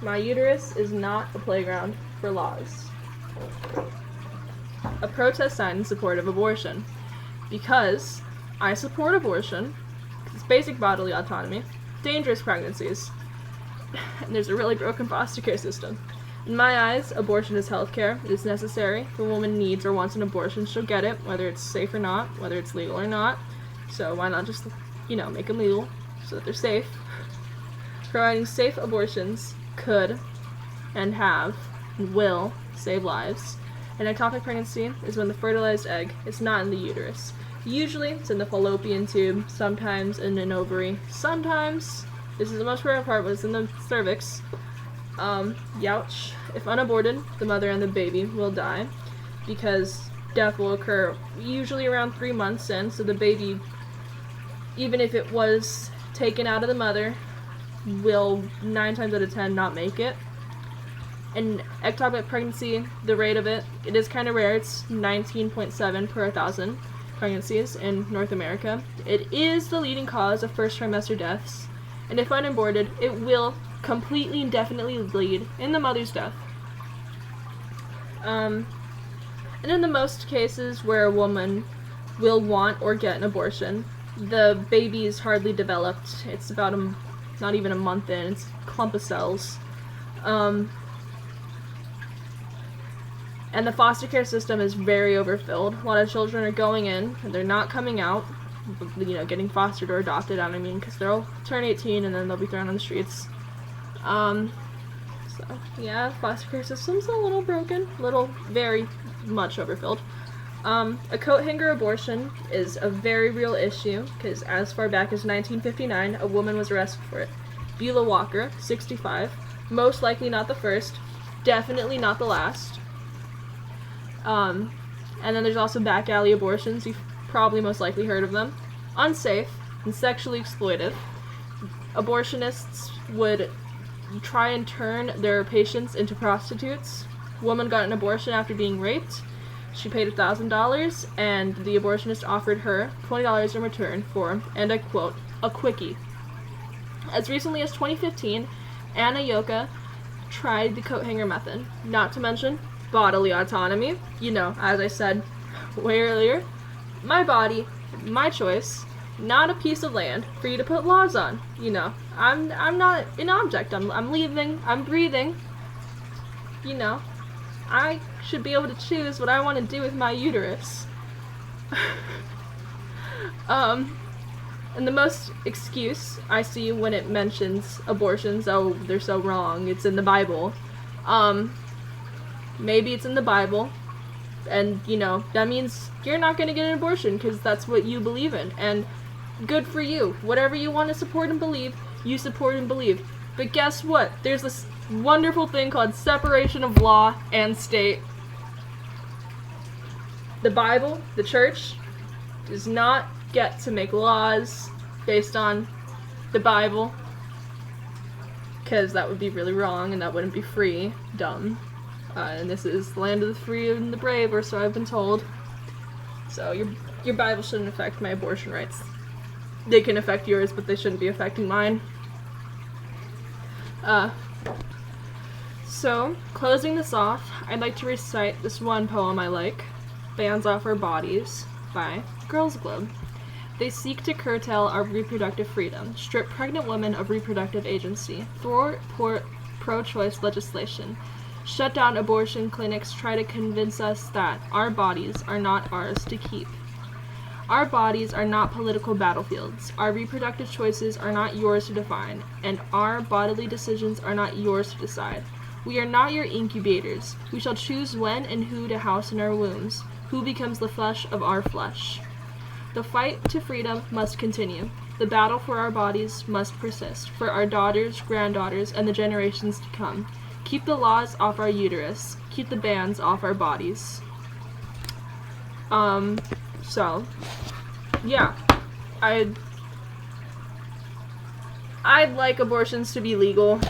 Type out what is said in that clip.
My uterus is not a playground for laws. A protest sign in support of abortion. Because I support abortion, it's basic bodily autonomy, dangerous pregnancies, and there's a really broken foster care system. In my eyes, abortion is healthcare. It is necessary. If a woman needs or wants an abortion, she'll get it, whether it's safe or not, whether it's legal or not. So why not just, make them legal so that they're safe? Providing safe abortions could and have and will save lives. An ectopic pregnancy is when the fertilized egg is not in the uterus. Usually, it's in the fallopian tube, sometimes in an ovary, sometimes, this is the most rare part, but it's in the cervix. Youch. If unaborted, the mother and the baby will die, because death will occur usually around 3 months in, so the baby, even if it was taken out of the mother, will 9 times out of 10 not make it. An ectopic pregnancy, the rate of it is kind of rare. It's 19.7 per 1,000 pregnancies in North America. It is the leading cause of first trimester deaths, and if unaborted, it will completely and definitely lead in the mother's death. And in the most cases where a woman will want or get an abortion, the baby is hardly developed. It's about not even a month in. It's a clump of cells. And the foster care system is very overfilled. A lot of children are going in, and they're not coming out, getting fostered or adopted, because they'll turn 18 and then they'll be thrown on the streets. Foster care system's a little broken, very much overfilled. A coat hanger abortion is a very real issue, because as far back as 1959, a woman was arrested for it. Beulah Walker, 65, most likely not the first, definitely not the last. And then there's also back alley abortions. You've probably most likely heard of them. Unsafe and sexually exploitive. Abortionists would try and turn their patients into prostitutes. Woman got an abortion after being raped. She paid $1,000, and the abortionist offered her $20 in return for, and I quote, a quickie. As recently as 2015, Anna Yoka tried the coat hanger method, not to mention bodily autonomy. As I said way earlier, my body, my choice, not a piece of land for you to put laws on. I'm not an object. I'm living, I'm breathing. I should be able to choose what I want to do with my uterus. And the most excuse I see when it mentions abortions, oh, they're so wrong, it's in the Bible. Maybe it's in the Bible, and, that means you're not going to get an abortion because that's what you believe in, and good for you. Whatever you want to support and believe, you support and believe. But guess what? There's this wonderful thing called separation of law and state. The Bible, the church, does not get to make laws based on the Bible, because that would be really wrong and that wouldn't be free. Dumb. And this is the land of the free and the brave, or so I've been told. So your Bible shouldn't affect my abortion rights. They can affect yours, but they shouldn't be affecting mine. So, closing this off, I'd like to recite this one poem I like, Bands Off Our Bodies, by Girls Globe. They seek to curtail our reproductive freedom, strip pregnant women of reproductive agency, thwart pro-choice legislation, shut down abortion clinics, try to convince us that our bodies are not ours to keep. Our bodies are not political battlefields. Our reproductive choices are not yours to define, and our bodily decisions are not yours to decide. We are not your incubators. We shall choose when and who to house in our wombs, who becomes the flesh of our flesh. The fight to freedom must continue. The battle for our bodies must persist, for our daughters, granddaughters, and the generations to come. Keep the laws off our uterus. Keep the bans off our bodies. I'd like abortions to be legal.